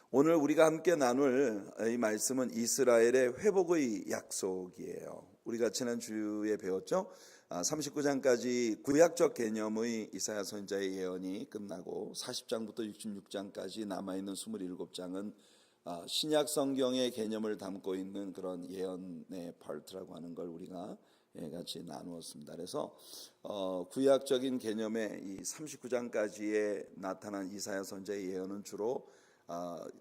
오늘 우리가 함께 나눌 이 말씀은 이스라엘의 회복의 약속이에요. 우리가 지난주에 배웠죠. 39장까지 구약적 개념의 이사야 선지자의 예언이 끝나고 40장부터 66장까지 남아있는 27장은 신약 성경의 개념을 담고 있는 그런 예언의 파트라고 하는 걸 우리가 같이 나누었습니다. 그래서 구약적인 개념의 이 39장까지에 나타난 이사야 선지자의 예언은 주로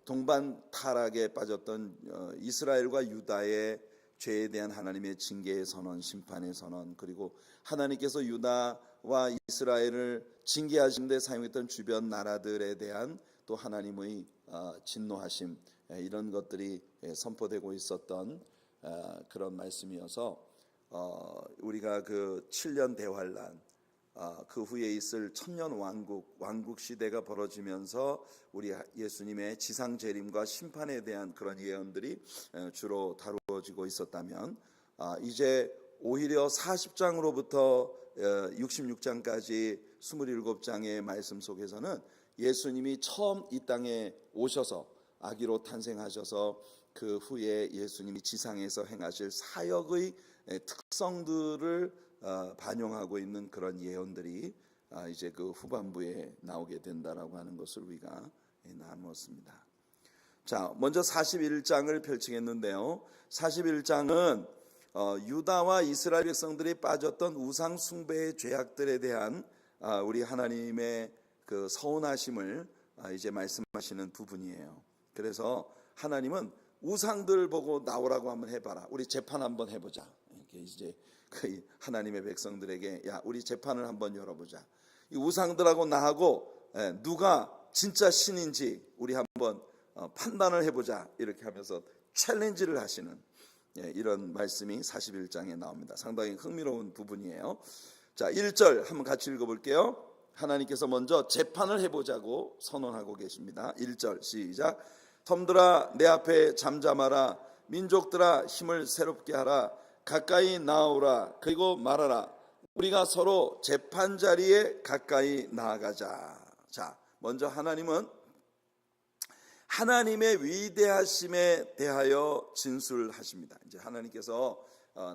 동반 타락에 빠졌던 이스라엘과 유다의 죄에 대한 하나님의 징계의 선언, 심판의 선언, 그리고 하나님께서 유다와 이스라엘을 징계하신 데 사용했던 주변 나라들에 대한 또 하나님의 진노하심, 이런 것들이 선포되고 있었던 그런 말씀이어서 우리가 그 7년 대환란, 그 후에 있을 천년 왕국 시대가 벌어지면서 우리 예수님의 지상 재림과 심판에 대한 그런 예언들이 주로 다루어지고 있었다면, 이제 오히려 40장으로부터 66장까지 27장의 말씀 속에서는 예수님이 처음 이 땅에 오셔서 아기로 탄생하셔서 그 후에 예수님이 지상에서 행하실 사역의 특성들을 반영하고 있는 그런 예언들이 이제 그 후반부에 나오게 된다라고 하는 것을 우리가 나누었습니다. 자, 먼저 41장을 펼치겠는데요. 41장은 유다와 이스라엘 백성들이 빠졌던 우상 숭배의 죄악들에 대한 우리 하나님의 그 서운하심을 이제 말씀하시는 부분이에요. 그래서 하나님은 우상들 보고 나오라고 한번 해봐라, 우리 재판 한번 해보자, 이렇게 이제 그 하나님의 백성들에게 야, 우리 재판을 한번 열어보자, 이 우상들하고 나하고 누가 진짜 신인지 우리 한번 판단을 해보자, 이렇게 하면서 챌린지를 하시는 이런 말씀이 41장에 나옵니다. 상당히 흥미로운 부분이에요. 자, 1절 한번 같이 읽어볼게요. 하나님께서 먼저 재판을 해보자고 선언하고 계십니다. 1절 시작. 섬들아 내 앞에 잠잠하라, 민족들아 힘을 새롭게 하라, 가까이 나오라, 그리고 말하라, 우리가 서로 재판 자리에 가까이 나아가자. 자, 먼저 하나님은 하나님의 위대하심에 대하여 진술하십니다. 이제 하나님께서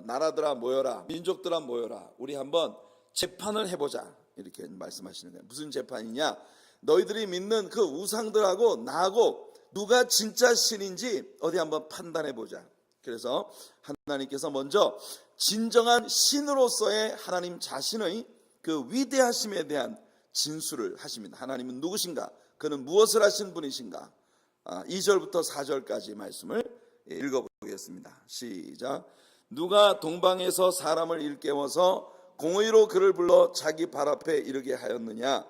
나라들아 모여라, 민족들아 모여라, 우리 한번 재판을 해보자, 이렇게 말씀하시는 거예요. 무슨 재판이냐? 너희들이 믿는 그 우상들하고 나하고 누가 진짜 신인지 어디 한번 판단해보자. 그래서 하나님께서 먼저 진정한 신으로서의 하나님 자신의 그 위대하심에 대한 진술을 하십니다. 하나님은 누구신가? 그는 무엇을 하신 분이신가? 2절부터 4절까지 말씀을 읽어보겠습니다. 시작. 누가 동방에서 사람을 일깨워서 공의로 그를 불러 자기 발 앞에 이르게 하였느냐?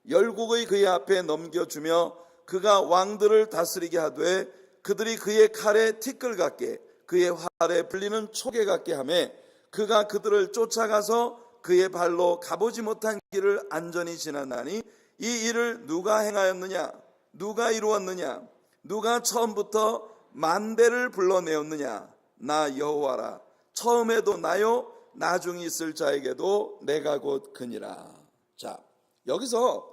열국의 그의 앞에 넘겨주며 그가 왕들을 다스리게 하되 그들이 그의 칼에 티끌 같게 그의 활에 불리는 초계 같게 하매 그가 그들을 쫓아가서 그의 발로 가보지 못한 길을 안전히 지나나니 이 일을 누가 행하였느냐? 누가 이루었느냐? 누가 처음부터 만대를 불러내었느냐? 나 여호와라. 처음에도 나요, 나중에 있을 자에게도 내가 곧 그니라. 자, 여기서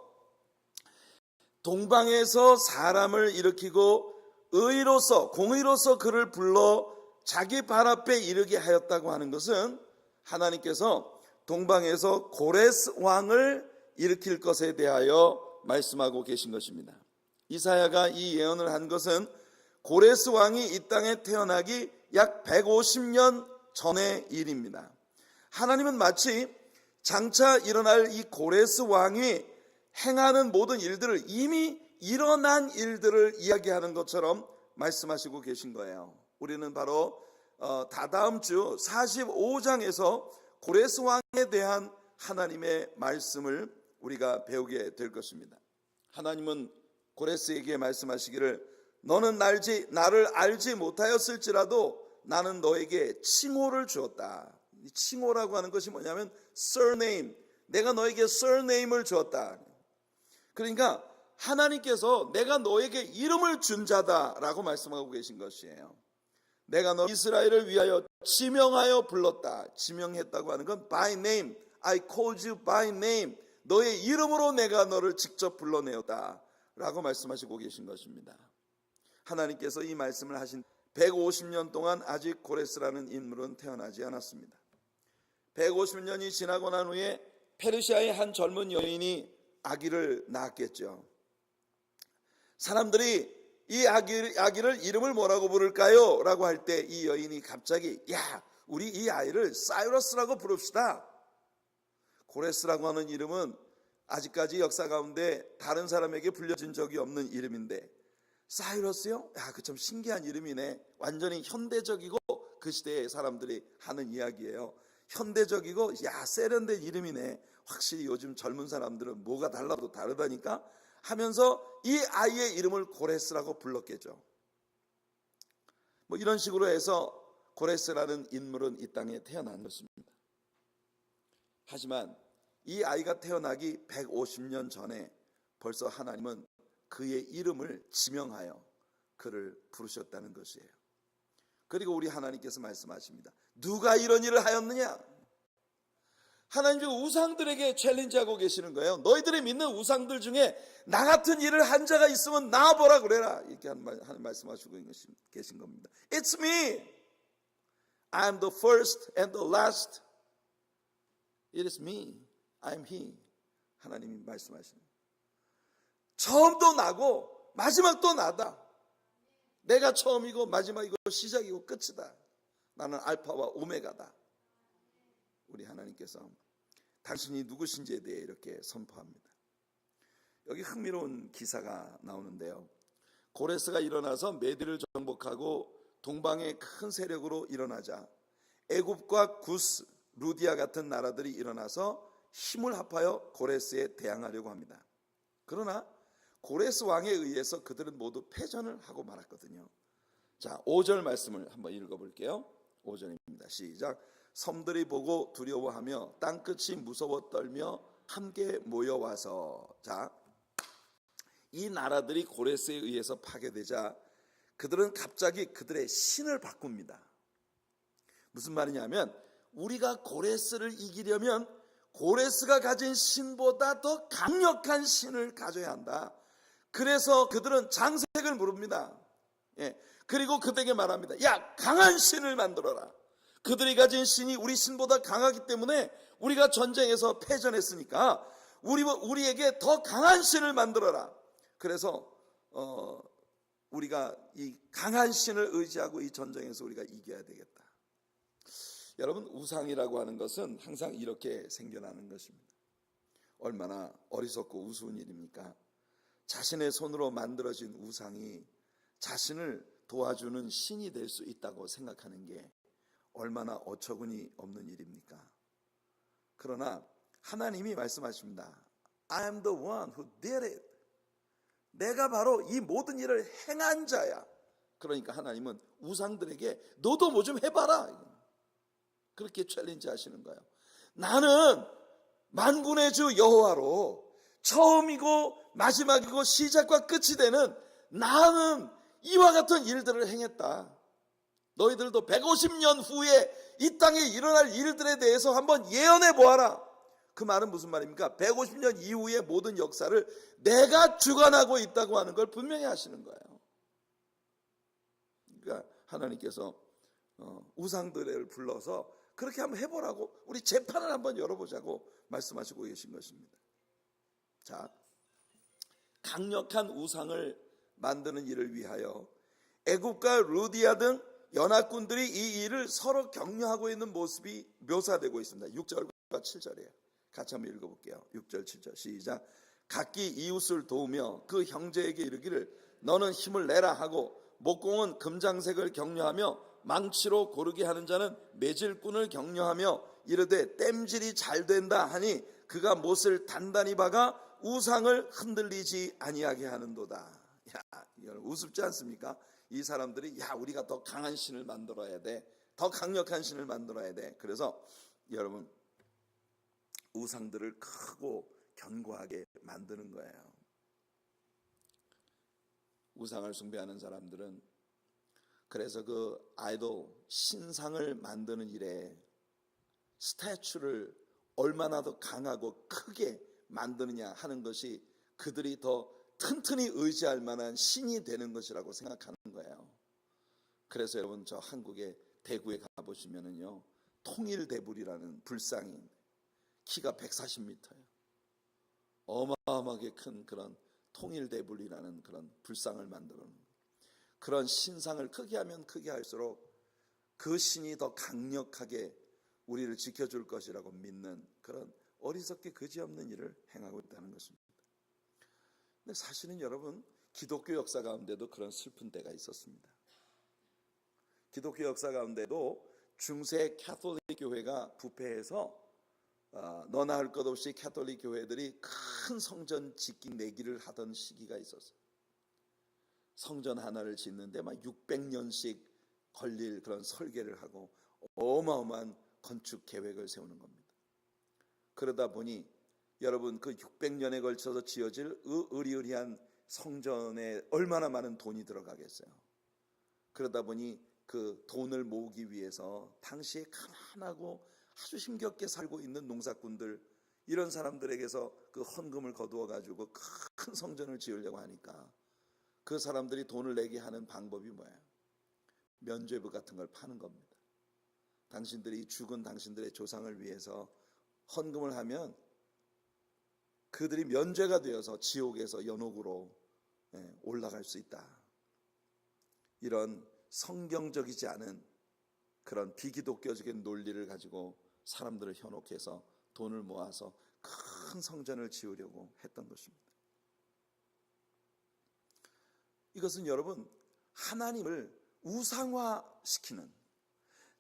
동방에서 사람을 일으키고 의로서 공의로서 그를 불러 자기 발 앞에 이르게 하였다고 하는 것은 하나님께서 동방에서 고레스 왕을 일으킬 것에 대하여 말씀하고 계신 것입니다. 이사야가 이 예언을 한 것은 고레스 왕이 이 땅에 태어나기 약 150년 전의 일입니다. 하나님은 마치 장차 일어날 이 고레스 왕이 행하는 모든 일들을 이미 일어난 일들을 이야기하는 것처럼 말씀하시고 계신 거예요. 우리는 바로 다다음 주 45장에서 고레스 왕에 대한 하나님의 말씀을 우리가 배우게 될 것입니다. 하나님은 고레스에게 말씀하시기를 너는 나를 알지 못하였을지라도 나는 너에게 칭호를 주었다. 칭호라고 하는 것이 뭐냐면 surname, 내가 너에게 surname을 주었다. 그러니까 하나님께서 내가 너에게 이름을 준 자다라고 말씀하고 계신 것이에요. 내가 너 이스라엘을 위하여 지명하여 불렀다. 지명했다고 하는 건 by name, I called you by name, 너의 이름으로 내가 너를 직접 불러내었다 라고 말씀하시고 계신 것입니다. 하나님께서 이 말씀을 하신 150년 동안 아직 고레스라는 인물은 태어나지 않았습니다. 150년이 지나고 난 후에 페르시아의 한 젊은 여인이 아기를 낳았겠죠. 사람들이 이 아기를 이름을 뭐라고 부를까요? 라고 할 때 이 여인이 갑자기 우리 이 아이를 사이러스라고 부릅시다. 고레스라고 하는 이름은 아직까지 역사 가운데 다른 사람에게 불려진 적이 없는 이름인데 사이러스요? 그 참 신기한 이름이네. 완전히 현대적이고 그 시대의 사람들이 하는 이야기예요. 현대적이고 세련된 이름이네. 확실히 요즘 젊은 사람들은 뭐가 달라도 다르다니까 하면서 이 아이의 이름을 고레스라고 불렀겠죠. 뭐 이런 식으로 해서 고레스라는 인물은 이 땅에 태어난 것입니다. 하지만 이 아이가 태어나기 150년 전에 벌써 하나님은 그의 이름을 지명하여 그를 부르셨다는 것이에요. 그리고 우리 하나님께서 말씀하십니다. 누가 이런 일을 하였느냐? 하나님 지금 우상들에게 챌린지하고 계시는 거예요. 너희들이 믿는 우상들 중에 나 같은 일을 한 자가 있으면 나와보라 그래라. 이렇게 하는 말씀하시고 계신 겁니다. It's me. I'm the first and the last. It is me. I'm he. 하나님이 말씀하시는 처음도 나고 마지막도 나다. 내가 처음이고 마지막이고 시작이고 끝이다. 나는 알파와 오메가다. 우리 하나님께서 당신이 누구신지에 대해 이렇게 선포합니다. 여기 흥미로운 기사가 나오는데요. 고레스가 일어나서 메디를 정복하고 동방의 큰 세력으로 일어나자 애굽과 구스, 루디아 같은 나라들이 일어나서 힘을 합하여 고레스에 대항하려고 합니다. 그러나 고레스 왕에 의해서 그들은 모두 패전을 하고 말았거든요. 자, 5절 말씀을 한번 읽어볼게요. 5절입니다. 시작. 섬들이 보고 두려워하며 땅끝이 무서워 떨며 함께 모여와서, 자, 이 나라들이 고레스에 의해서 파괴되자 그들은 갑자기 그들의 신을 바꿉니다. 무슨 말이냐면 우리가 고레스를 이기려면 고레스가 가진 신보다 더 강력한 신을 가져야 한다. 그래서 그들은 장색을 물읍니다. 그리고 그들에게 말합니다. 강한 신을 만들어라. 그들이 가진 신이 우리 신보다 강하기 때문에 우리가 전쟁에서 패전했으니까 우리에게 더 강한 신을 만들어라. 그래서 우리가 이 강한 신을 의지하고 이 전쟁에서 우리가 이겨야 되겠다. 여러분, 우상이라고 하는 것은 항상 이렇게 생겨나는 것입니다. 얼마나 어리석고 우스운 일입니까? 자신의 손으로 만들어진 우상이 자신을 도와주는 신이 될 수 있다고 생각하는 게 얼마나 어처구니 없는 일입니까? 그러나 하나님이 말씀하십니다. I am the one who did it. 내가 바로 이 모든 일을 행한 자야. 그러니까 하나님은 우상들에게 너도 뭐 좀 해봐라. 그렇게 챌린지 하시는 거예요. 나는 만군의 주 여호와로 처음이고 마지막이고 시작과 끝이 되는 나는 이와 같은 일들을 행했다. 너희들도 150년 후에 이 땅에 일어날 일들에 대해서 한번 예언해 보아라. 그 말은 무슨 말입니까? 150년 이후의 모든 역사를 내가 주관하고 있다고 하는 걸 분명히 하시는 거예요. 그러니까 하나님께서 우상들을 불러서 그렇게 한번 해보라고, 우리 재판을 한번 열어보자고 말씀하시고 계신 것입니다. 자, 강력한 우상을 만드는 일을 위하여 애굽과 루디아 등 연합군들이 이 일을 서로 격려하고 있는 모습이 묘사되고 있습니다. 6절과 7절이에요. 같이 한번 읽어볼게요. 6절 7절 시작. 각기 이웃을 도우며 그 형제에게 이르기를 너는 힘을 내라 하고 목공은 금장색을 격려하며 망치로 고르게 하는 자는 매질꾼을 격려하며 이르되 땜질이 잘 된다 하니 그가 못을 단단히 박아 우상을 흔들리지 아니하게 하는도다. 우습지 않습니까? 이 사람들이 우리가 더 강한 신을 만들어야 돼. 더 강력한 신을 만들어야 돼. 그래서 여러분, 우상들을 크고 견고하게 만드는 거예요. 우상을 숭배하는 사람들은 그래서 그 아이돌 신상을 만드는 일에 스태츄를 얼마나 더 강하고 크게 만드느냐 하는 것이 그들이 더 튼튼히 의지할 만한 신이 되는 것이라고 생각하는 거예요. 그래서 여러분, 저 한국의 대구에 가보시면은요, 통일대불이라는 불상이 키가 140m예요. 어마어마하게 큰 그런 통일대불이라는 그런 불상을 만들어 놓은, 그런 신상을 크게 하면 크게 할수록 그 신이 더 강력하게 우리를 지켜줄 것이라고 믿는 그런 어리석게 그지없는 일을 행하고 있다는 것입니다. 근데 사실은 여러분, 기독교 역사 가운데도 그런 슬픈 때가 있었습니다. 기독교 역사 가운데도 중세 캐톨릭 교회가 부패해서 너나 할 것 없이 캐톨릭 교회들이 큰 성전 짓기 내기를 하던 시기가 있었어요. 성전 하나를 짓는데 막 600년씩 걸릴 그런 설계를 하고 어마어마한 건축 계획을 세우는 겁니다. 그러다 보니 여러분, 그 600년에 걸쳐서 지어질 의리의리한 성전에 얼마나 많은 돈이 들어가겠어요. 그러다 보니 그 돈을 모으기 위해서 당시에 가난하고 아주 힘겹게 살고 있는 농사꾼들, 이런 사람들에게서 그 헌금을 거두어 가지고 큰 성전을 지으려고 하니까 그 사람들이 돈을 내게 하는 방법이 뭐예요? 면죄부 같은 걸 파는 겁니다. 당신들이 죽은 당신들의 조상을 위해서 헌금을 하면 그들이 면죄가 되어서 지옥에서 연옥으로 올라갈 수 있다. 이런 성경적이지 않은 그런 비기독교적인 논리를 가지고 사람들을 현혹해서 돈을 모아서 큰 성전을 지으려고 했던 것입니다. 이것은 여러분, 하나님을 우상화시키는,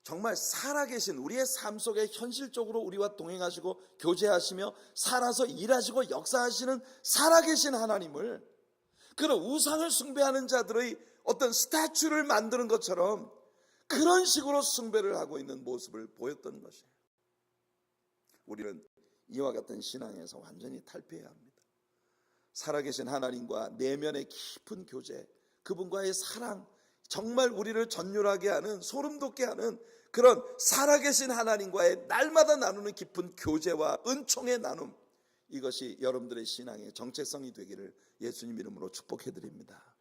정말 살아계신, 우리의 삶 속에 현실적으로 우리와 동행하시고 교제하시며 살아서 일하시고 역사하시는 살아계신 하나님을, 그런 우상을 숭배하는 자들의 어떤 스태츄를 만드는 것처럼 그런 식으로 숭배를 하고 있는 모습을 보였던 것이에요. 우리는 이와 같은 신앙에서 완전히 탈피해야 합니다. 살아계신 하나님과 내면의 깊은 교제, 그분과의 사랑, 정말 우리를 전율하게 하는, 소름 돋게 하는 그런 살아계신 하나님과의 날마다 나누는 깊은 교제와 은총의 나눔, 이것이 여러분들의 신앙의 정체성이 되기를 예수님 이름으로 축복해드립니다.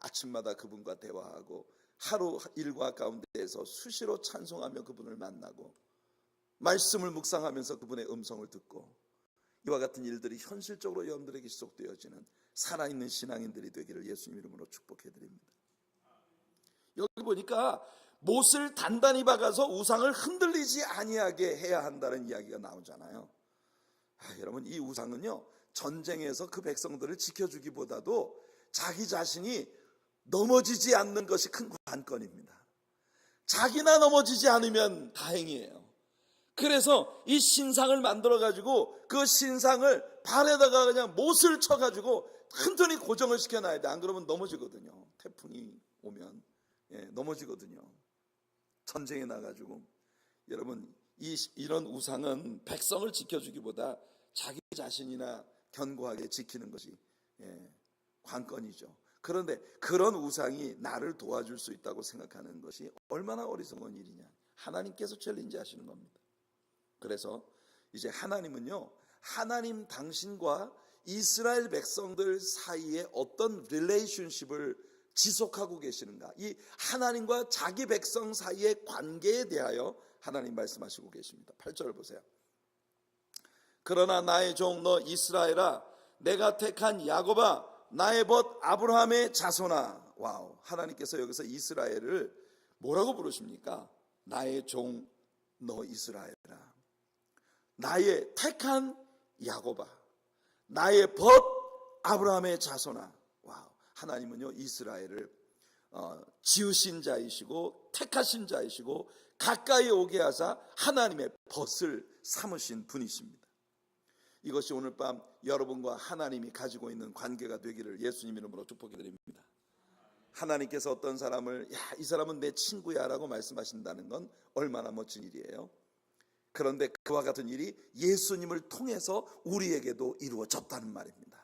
아침마다 그분과 대화하고 하루 일과 가운데에서 수시로 찬송하며 그분을 만나고 말씀을 묵상하면서 그분의 음성을 듣고, 이와 같은 일들이 현실적으로 여러분들에게 지속되어지는 살아있는 신앙인들이 되기를 예수님 이름으로 축복해드립니다. 여기 보니까 못을 단단히 박아서 우상을 흔들리지 아니하게 해야 한다는 이야기가 나오잖아요. 여러분, 이 우상은요, 전쟁에서 그 백성들을 지켜주기보다도 자기 자신이 넘어지지 않는 것이 큰 관건입니다. 자기나 넘어지지 않으면 다행이에요. 그래서 이 신상을 만들어 가지고 그 신상을 발에다가 그냥 못을 쳐 가지고 튼튼히 고정을 시켜놔야 돼. 안 그러면 넘어지거든요. 태풍이 오면 넘어지거든요. 전쟁에 나가지고. 여러분, 이런 우상은 백성을 지켜주기보다 자기 자신이나 견고하게 지키는 것이 관건이죠. 그런데 그런 우상이 나를 도와줄 수 있다고 생각하는 것이 얼마나 어리석은 일이냐. 하나님께서 챌린지 하시는 겁니다. 그래서 이제 하나님은요, 하나님 당신과 이스라엘 백성들 사이에 어떤 릴레이션십을 지속하고 계시는가, 이 하나님과 자기 백성 사이의 관계에 대하여 하나님 말씀하시고 계십니다. 8절을 보세요. 그러나 나의 종 너 이스라엘아, 내가 택한 야곱아, 나의 벗 아브라함의 자손아. 와우, 하나님께서 여기서 이스라엘을 뭐라고 부르십니까? 나의 종 너 이스라엘아, 나의 택한 야곱아, 나의 벗 아브라함의 자손아. 와우, 하나님은요, 이스라엘을 지으신 자이시고 택하신 자이시고 가까이 오게 하사 하나님의 벗을 삼으신 분이십니다. 이것이 오늘 밤 여러분과 하나님이 가지고 있는 관계가 되기를 예수님 이름으로 축복해드립니다. 하나님께서 어떤 사람을 이 사람은 내 친구야 라고 말씀하신다는 건 얼마나 멋진 일이에요. 그런데 그와 같은 일이 예수님을 통해서 우리에게도 이루어졌다는 말입니다.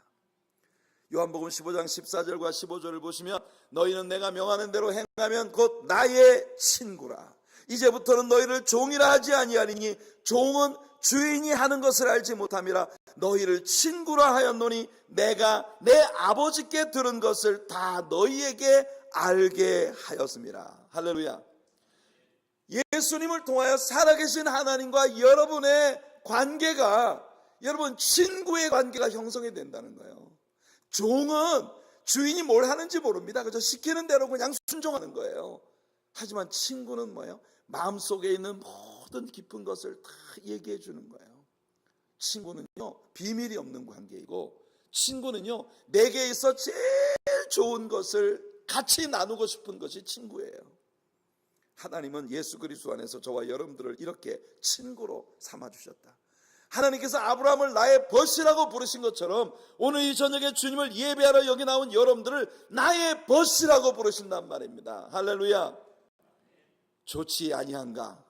요한복음 15장 14절과 15절을 보시면 너희는 내가 명하는 대로 행하면 곧 나의 친구라. 이제부터는 너희를 종이라 하지 아니하리니 종은 주인이 하는 것을 알지 못함이라. 너희를 친구라 하였노니 내가 내 아버지께 들은 것을 다 너희에게 알게 하였음이라. 할렐루야. 예수님을 통하여 살아계신 하나님과 여러분의 관계가, 여러분 친구의 관계가 형성이 된다는 거예요. 종은 주인이 뭘 하는지 모릅니다. 그저 시키는 대로 그냥 순종하는 거예요. 하지만 친구는 뭐예요? 마음속에 있는 모든 깊은 것을 다 얘기해 주는 거예요. 친구는요, 비밀이 없는 관계이고, 친구는요, 내게 있어 제일 좋은 것을 같이 나누고 싶은 것이 친구예요. 하나님은 예수 그리스도 안에서 저와 여러분들을 이렇게 친구로 삼아주셨다. 하나님께서 아브라함을 나의 벗이라고 부르신 것처럼 오늘 이 저녁에 주님을 예배하러 여기 나온 여러분들을 나의 벗이라고 부르신단 말입니다. 할렐루야. 좋지 아니한가?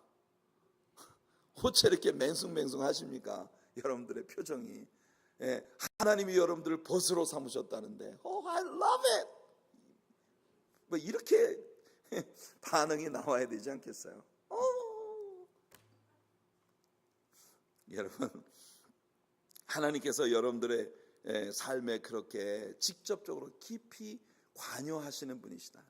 어째 이렇게 맹숭맹숭 하십니까? 여러분들의 표정이. 하나님이 여러분들을 벗으로 삼으셨다는데 I love it. 뭐 이렇게 반응이 나와야 되지 않겠어요? 여러분, 하나님께서 여러분들의 삶에 그렇게 직접적으로 깊이 관여하시는 분이시다.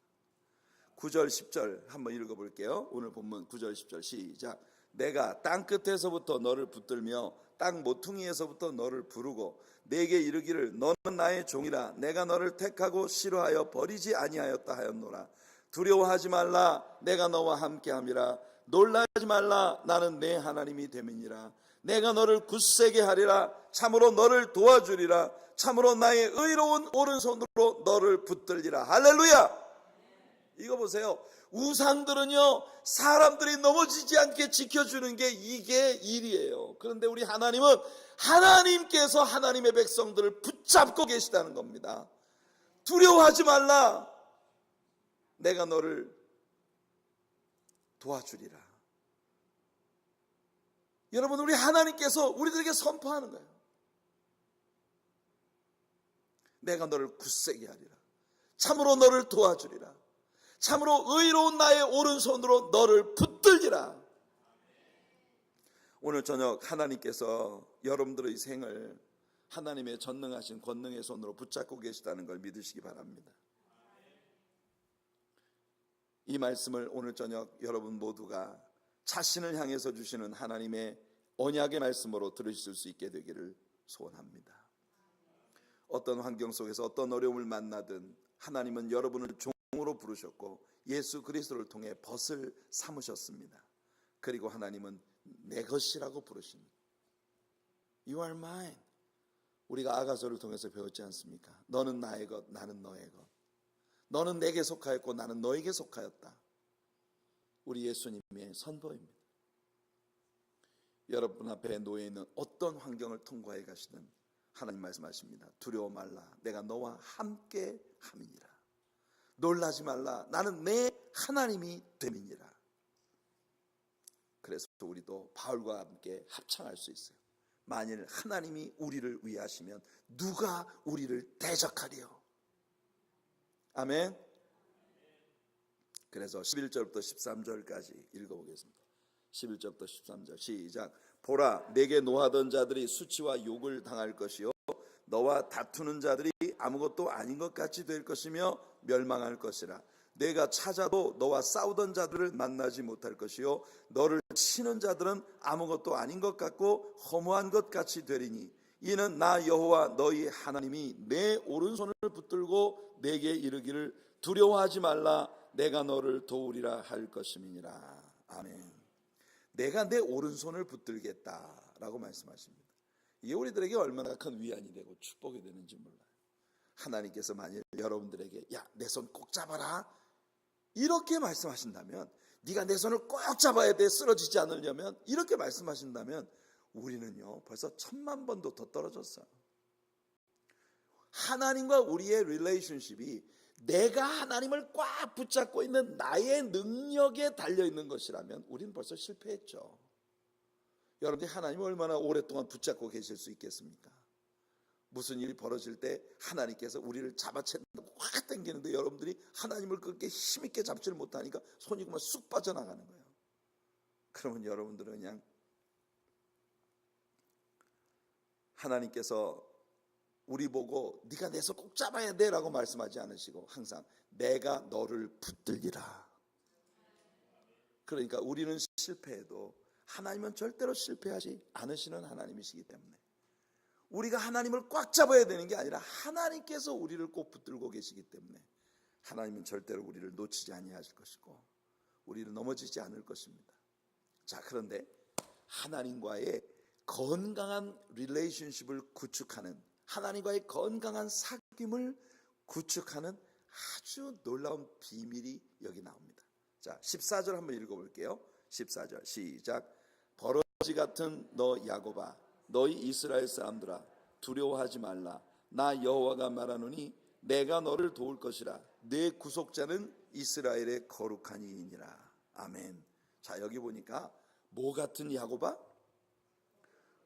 9절 10절 한번 읽어볼게요. 오늘 본문 9절 10절 시작. 내가 땅끝에서부터 너를 붙들며 땅 모퉁이에서부터 너를 부르고 내게 이르기를 너는 나의 종이라. 내가 너를 택하고 싫어하여 버리지 아니하였다 하였노라. 두려워하지 말라. 내가 너와 함께함이라. 놀라지 말라. 나는 내 하나님이 됨이니라. 내가 너를 굳세게 하리라. 참으로 너를 도와주리라. 참으로 나의 의로운 오른손으로 너를 붙들리라. 할렐루야. 이거 보세요. 우상들은요, 사람들이 넘어지지 않게 지켜주는 게 이게 일이에요. 그런데 우리 하나님은 하나님께서 하나님의 백성들을 붙잡고 계시다는 겁니다. 두려워하지 말라. 내가 너를 도와주리라. 여러분, 우리 하나님께서 우리들에게 선포하는 거예요. 내가 너를 굳세게 하리라. 참으로 너를 도와주리라. 참으로 의로운 나의 오른손으로 너를 붙들리라. 오늘 저녁 하나님께서 여러분들의 생을 하나님의 전능하신 권능의 손으로 붙잡고 계시다는 걸 믿으시기 바랍니다. 이 말씀을 오늘 저녁 여러분 모두가 자신을 향해서 주시는 하나님의 언약의 말씀으로 들으실 수 있게 되기를 소원합니다. 어떤 환경 속에서 어떤 어려움을 만나든 하나님은 여러분을 종으로 부르셨고 예수 그리스도를 통해 벗을 삼으셨습니다. 그리고 하나님은 내 것이라고 부르십니다. You are mine. 우리가 아가서를 통해서 배웠지 않습니까? 너는 나의 것, 나는 너의 것. 너는 내게 속하였고 나는 너에게 속하였다. 우리 예수님의 선포입니다. 여러분 앞에 놓여 있는 어떤 환경을 통과해 가시든 하나님 말씀하십니다. 두려워 말라. 내가 너와 함께 함이니라. 놀라지 말라. 나는 내 하나님이 됨이니라. 그래서 우리도 바울과 함께 합창할 수 있어요. 만일 하나님이 우리를 위하시면 누가 우리를 대적하리요? 아멘. 그래서 11절부터 13절까지 읽어보겠습니다. 11절부터 13절 시작. 보라, 내게 노하던 자들이 수치와 욕을 당할 것이요 너와 다투는 자들이 아무것도 아닌 것 같이 될 것이며 멸망할 것이라. 내가 찾아도 너와 싸우던 자들을 만나지 못할 것이요 너를 치는 자들은 아무것도 아닌 것 같고 허무한 것 같이 되리니 이는 나 여호와 너희 하나님이 내 오른손을 붙들고 내게 이르기를 두려워하지 말라. 내가 너를 도우리라 할 것임이니라. 아멘. 내가 내 오른손을 붙들겠다라고 말씀하십니다. 이게 우리들에게 얼마나 큰 위안이 되고 축복이 되는지 몰라요. 하나님께서 만일 여러분들에게 야, 내 손 꼭 잡아라 이렇게 말씀하신다면, 네가 내 손을 꼭 잡아야 돼 쓰러지지 않으려면 이렇게 말씀하신다면 우리는요 벌써 1000만 번도 더 떨어졌어요. 하나님과 우리의 릴레이션십이 내가 하나님을 꽉 붙잡고 있는 나의 능력에 달려있는 것이라면 우리는 벌써 실패했죠. 여러분들이 하나님을 얼마나 오랫동안 붙잡고 계실 수 있겠습니까? 무슨 일이 벌어질 때 하나님께서 우리를 잡아챈다고 확 당기는데 여러분들이 하나님을 그렇게 힘있게 잡지를 못하니까 손이 그만 쑥 빠져나가는 거예요. 그러면 여러분들은 그냥 하나님께서 우리 보고 네가 내 손 꼭 잡아야 돼 라고 말씀하지 않으시고 항상 내가 너를 붙들리라. 그러니까 우리는 실패해도 하나님은 절대로 실패하지 않으시는 하나님이시기 때문에 우리가 하나님을 꽉 잡아야 되는 게 아니라 하나님께서 우리를 꼭 붙들고 계시기 때문에 하나님은 절대로 우리를 놓치지 아니하실 것이고 우리는 넘어지지 않을 것입니다. 자, 그런데 하나님과의 건강한 릴레이션십을 구축하는, 하나님과의 건강한 사귐을 구축하는 아주 놀라운 비밀이 여기 나옵니다. 자, 14절 한번 읽어볼게요. 14절 시작. 버러지 같은 너 야곱아, 너희 이스라엘 사람들아, 두려워하지 말라. 나 여호와가 말하노니 내가 너를 도울 것이라. 내 구속자는 이스라엘의 거룩한 이이니라. 아멘. 자, 여기 보니까 뭐 같은 야곱아?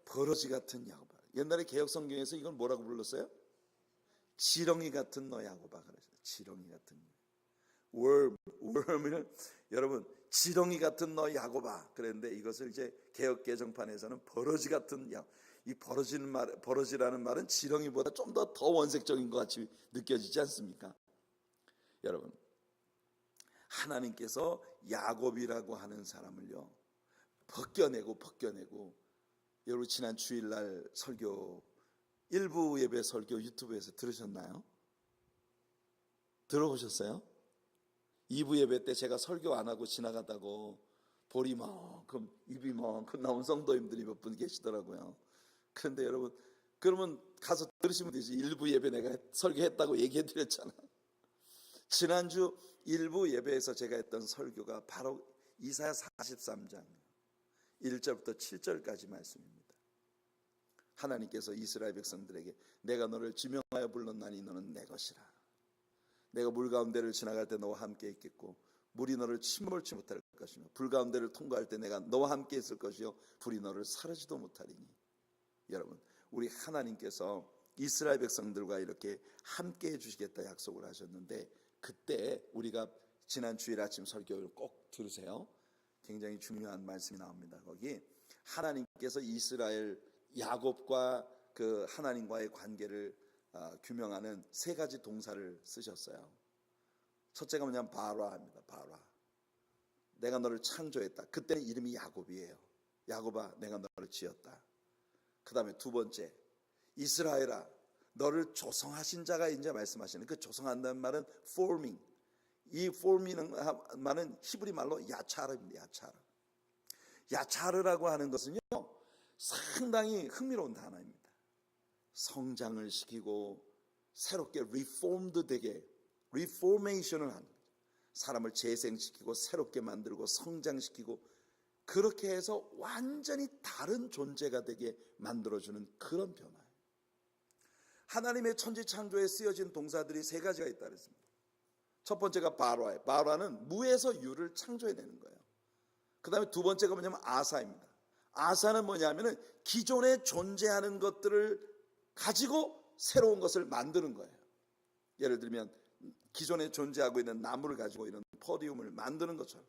버러지 같은 야곱아. 옛날에 개역 성경에서 이건 뭐라고 불렀어요? 지렁이 같은 너 야곱아 그랬어요. 지렁이 같은 worm은 여러분 지렁이 같은 너 야곱아 그랬는데 이것을 이제 개역 개정판에서는 버러지 같은 이 버러지라는 말은 지렁이보다 좀 더 원색적인 것 같이 느껴지지 않습니까? 여러분, 하나님께서 야곱이라고 하는 사람을요 벗겨내고 여러분 지난 주일날 설교 일부 예배 설교 유튜브에서 들으셨나요? 들어보셨어요? 2부 예배 때 제가 설교 안 하고 지나가다고 보리만큼 입이만큼 나온 성도님들이 몇 분 계시더라고요. 그런데 여러분 그러면 가서 들으시면 되지. 1부 예배 내가 설교했다고 얘기해 드렸잖아. 지난주 1부 예배에서 제가 했던 설교가 바로 이사야 43장 1절부터 7절까지 말씀입니다. 하나님께서 이스라엘 백성들에게 내가 너를 지명하여 불렀나니 너는 내 것이라. 내가 물 가운데를 지나갈 때 너와 함께 있겠고 물이 너를 침몰치 못할 것이며 불 가운데를 통과할 때 내가 너와 함께 있을 것이요 불이 너를 사르지도 못하리니. 여러분, 우리 하나님께서 이스라엘 백성들과 이렇게 함께 해주시겠다 약속을 하셨는데 그때 우리가 지난 주일 아침 설교를 꼭 들으세요. 굉장히 중요한 말씀이 나옵니다. 거기 하나님께서 이스라엘 야곱과 그 하나님과의 관계를 규명하는 세 가지 동사를 쓰셨어요. 첫째가 뭐냐면 바라입니다. 바라. 내가 너를 창조했다. 그때는 이름이 야곱이에요. 야곱아, 내가 너를 지었다. 그 다음에 두 번째, 이스라엘아, 너를 조성하신 자가 이제 말씀하시는 그 조성한다는 말은 forming. 이 forming은 말은 히브리 말로 야차르입니다. 야차르라고 하는 것은요 상당히 흥미로운 단어입니다. 성장을 시키고 새롭게 reformed 되게 reformation을 하는 거죠. 사람을 재생시키고 새롭게 만들고 성장시키고 그렇게 해서 완전히 다른 존재가 되게 만들어주는 그런 변화예요. 하나님의 천지창조에 쓰여진 동사들이 세 가지가 있다 그랬습니다. 첫 번째가 바라예요. 바라는 무에서 유를 창조해내는 거예요. 그 다음에 두 번째가 뭐냐면 아사입니다. 아사는 뭐냐면은 기존에 존재하는 것들을 가지고 새로운 것을 만드는 거예요. 예를 들면 기존에 존재하고 있는 나무를 가지고 이런 포디움을 만드는 것처럼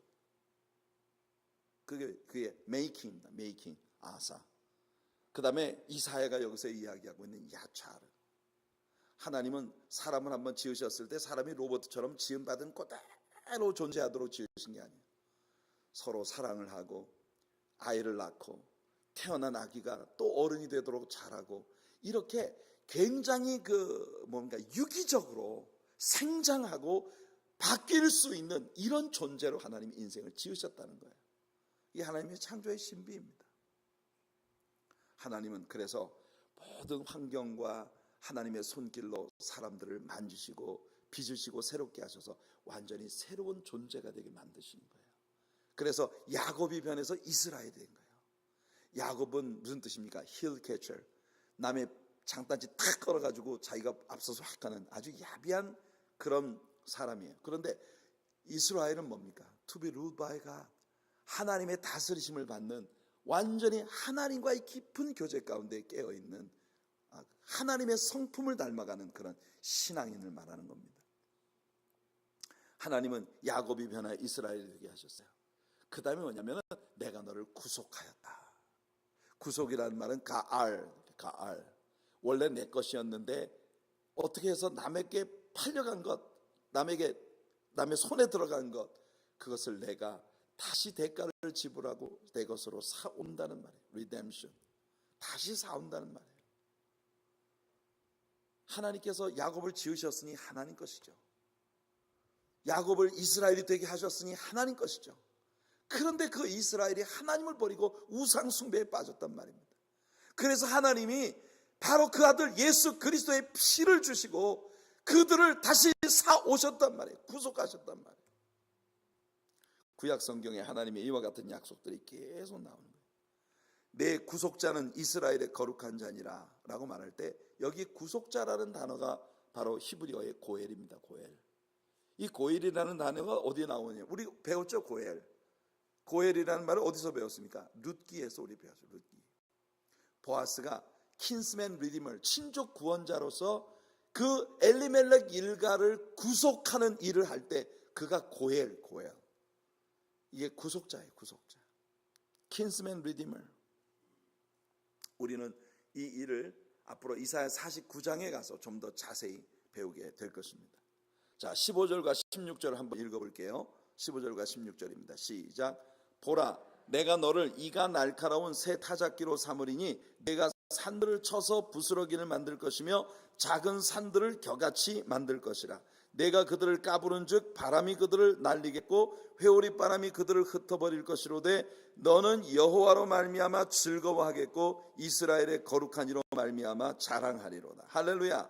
그게 메이킹입니다. 메이킹, 아사. 그 다음에 이사야가 여기서 이야기하고 있는 야차르. 하나님은 사람을 한번 지으셨을 때 사람이 로봇처럼 지음받은 그대로 존재하도록 지으신 게 아니에요. 서로 사랑을 하고 아이를 낳고 태어난 아기가 또 어른이 되도록 자라고 이렇게 굉장히 뭔가 유기적으로 생장하고 바뀔 수 있는 이런 존재로 하나님이 인생을 지으셨다는 거예요. 이게 하나님의 창조의 신비입니다. 하나님은 그래서 모든 환경과 하나님의 손길로 사람들을 만지시고 빚으시고 새롭게 하셔서 완전히 새로운 존재가 되게 만드신 거예요. 그래서 야곱이 변해서 이스라엘이 된 거예요. 야곱은 무슨 뜻입니까? 힐 캐쳐. 남의 장단지 탁 걸어가지고 자기가 앞서서 확 가는 아주 야비한 그런 사람이에요. 그런데 이스라엘은 뭡니까? To be ruled by God. 하나님의 다스리심을 받는 완전히 하나님과의 깊은 교제 가운데 깨어있는 하나님의 성품을 닮아가는 그런 신앙인을 말하는 겁니다. 하나님은 야곱이 변하여 이스라엘이 되게 하셨어요. 그 다음에 뭐냐면 내가 너를 구속하였다. 구속이라는 말은 가알. 원래 내 것이었는데 어떻게 해서 남에게 팔려간 것, 남의 손에 들어간 것, 그것을 내가 다시 대가를 지불하고 내 것으로 사온다는 말이에요. redemption. 다시 사온다는 말이에요. 하나님께서 야곱을 지으셨으니 하나님 것이죠. 야곱을 이스라엘이 되게 하셨으니 하나님 것이죠. 그런데 그 이스라엘이 하나님을 버리고 우상 숭배에 빠졌단 말입니다. 그래서 하나님이 바로 그 아들 예수 그리스도의 피를 주시고 그들을 다시 사오셨단 말이에요. 구속하셨단 말이에요. 구약 성경에 하나님의 이와 같은 약속들이 계속 나오는 거예요. 내 구속자는 이스라엘의 거룩한 자니라 라고 말할 때 여기 구속자라는 단어가 바로 히브리어의 고엘입니다. 고엘. 이 고엘이라는 단어가 어디에 나오냐? 우리 배웠죠? 고엘. 고엘이라는 말을 어디서 배웠습니까? 룻기에서 우리 배웠죠. 룻기. 보아스가 킨스맨 리디머, 친족 구원자로서 그 엘리멜렉 일가를 구속하는 일을 할 때 그가 고엘. 이게 구속자예요. 구속자. 킨스맨 리디머. 우리는 이 일을 앞으로 이사야 49장에 가서 좀 더 자세히 배우게 될 것입니다. 자, 15절과 16절을 한번 읽어볼게요. 15절과 16절입니다. 시작. 보라, 내가 너를 이가 날카로운 새 타작기로 삼으리니 내가 산들을 쳐서 부스러기를 만들 것이며 작은 산들을 겨같이 만들 것이라. 내가 그들을 까부른 즉 바람이 그들을 날리겠고 회오리 바람이 그들을 흩어버릴 것이로되 너는 여호와로 말미암아 즐거워하겠고 이스라엘의 거룩한 이로 말미암아 자랑하리로다. 할렐루야.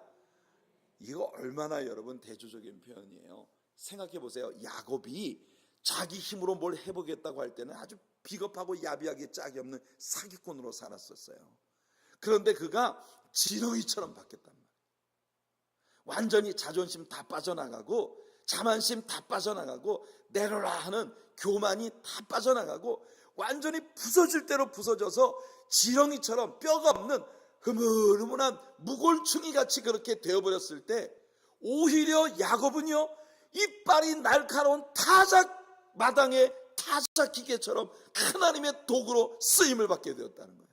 이거 얼마나 여러분 대조적인 표현이에요. 생각해 보세요. 야곱이 자기 힘으로 뭘 해보겠다고 할 때는 아주 비겁하고 야비하게 짝이 없는 사기꾼으로 살았었어요. 그런데 그가 지렁이처럼 바뀌었단 말이에요. 완전히 자존심 다 빠져나가고 자만심 다 빠져나가고 내려라 하는 교만이 다 빠져나가고 완전히 부서질 대로 부서져서 지렁이처럼 뼈가 없는 흐물흐물한 무골충이 같이 그렇게 되어버렸을 때 오히려 야곱은요 이빨이 날카로운 타작 마당의 타작 기계처럼 하나님의 도구로 쓰임을 받게 되었다는 거예요.